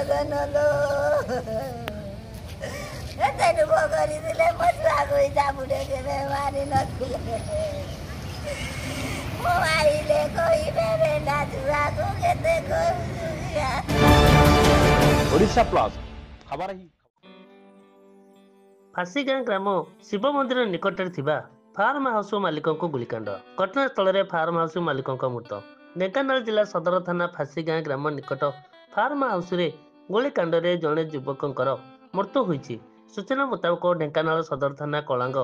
Odisha plus खबर ही फासीगाँ ग्राम शिव मंदिर निकट फार्म हाउस मालिक गुलिकांड घटनास्थल में फार्म हाउस मालिक मृत ढेंकानाल जिला सदर थाना फासीगाँ ग्राम निकट फार्म हाउस गोलिकांड में जड़े युवक मृत्यु होती। सूचना मुताबक ढेंकानाल सदर थाना कलांग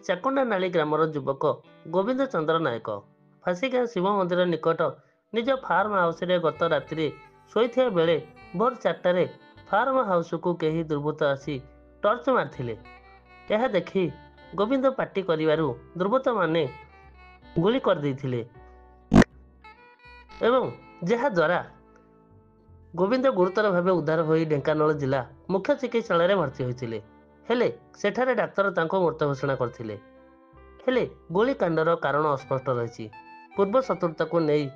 चाकुंडा नाली ग्रामर युवक गोविंद चंद्र नायक फासीगाँ शिव मंदिर निकट निज फार्म हाउस गत राति शोता बेले भोर 4टार फार्म हाउस को कहीं दुर्बृत्त आसी टर्च मारथिले। यह देखि गोविंद पार्टी करिवारु दुर्बृत्त माने गुली कर देथिले एवं जहा द्वारा गोविंद गुरुतर भाव उद्धार होई ढेंकानाल जिला मुख्य चिकित्सालय भर्ती होइथिले। हेले सेठारे डाक्तर तांको मृत घोषणा करथिले। हेले गोलीकांडर कारण अस्पष्ट रही। पूर्व शत्रुता को नहीं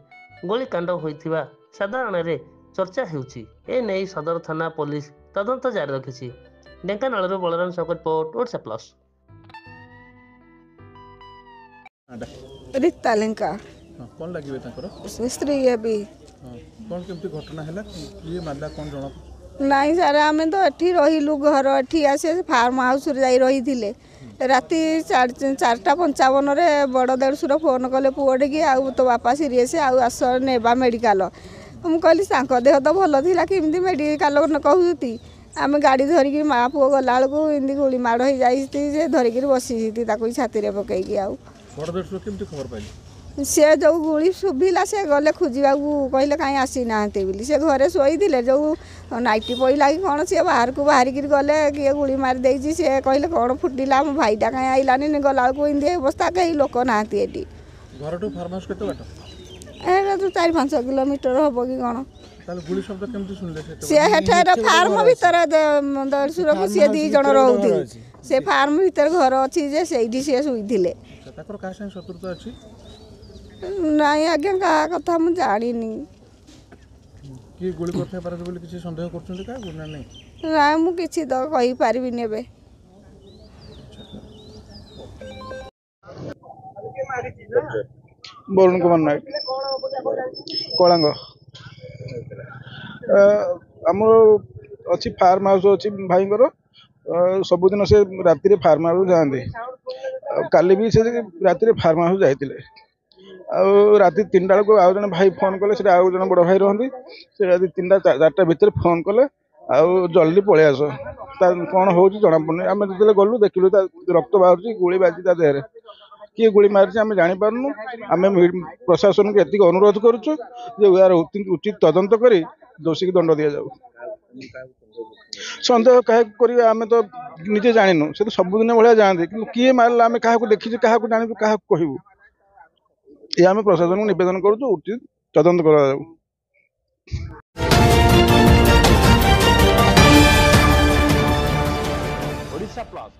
गोलीकांड होइथिबा साधारण चर्चा हेउछि। ए नहीं सदर थाना पुलिस तदंत जारी रखिछि। Dhenkanal Balram Sahu report Odisha plus. रीता लेंका कौन लगे स्त्री भी कौन केमती घटना है ये मामला कौन जन नहीं सार आम तो एठी रहिलु घर एठी आसे फार्म हाउस जाई रही थिले राति 4:55 रे बड़ देढ़सुर फोन कले पुअटे कि आउ तो बापा सीरीयस आउ आस नेबा मेडिकल मुझे कहली देह तो भल थी कि मेडिकल कहती आम गाड़ी धरिकी माँ पुओ गला बेलू इमती गुली माड़ हो जाती धरिकी बसी छाती पकईकी आउ सी जो गुली शुभिला से गले खोजा कहले कहीं आसी ना से घरे शोते जो नाइटी पड़ा कि कौन सी बाहर को बाहरिक गले किए गुली मारी देती सी कहले कौन फुटिला मो भाईटा कहीं आइलानी गला इमती अवस्था कहीं लोक ना ये तो 4-5 किलोमीटर हम कि कौन सी फार्म भीतर देढ़सुर को सी 2 जन रोते से फार्म भीतर घर अच्छी जे से शुईले नहीं आज्ञा क्या कथा मुझे जानी ना मुझे तो कही पारिनी एबे वरुण कुमार नायक कलांग आमर अच्छी फार्म हाउस अच्छी भाई सबुदिन से राति फार्म हाउस जाते काली भी से राति फार्म हाउस जाते राति 3टा बेलू आउ जन भाई फोन कले से आउ जन बड़ भाई रही से राति 3टा 4टा भितर फोन कले आउ जल्दी पलि आस कौन हो जना पड़े आम जो गलु देखिलु रक्त बाहर गुली बाजी देहरे किए गुली मारी आम जापारू आम प्रशासन को एति अनुरोध करुचु यार उचित तदंत कर दोषी की दंड दि जाऊ। सन्देह क्या आम तो निजे जानु से तो सबुदिन भाया जाते कि किए मारला आम क्या देखी क्या जानू क्या कहूँ ये आम प्रशासन को निवेदन करुचु उचित तदंत करा जाऊ। ओडिशा प्लस।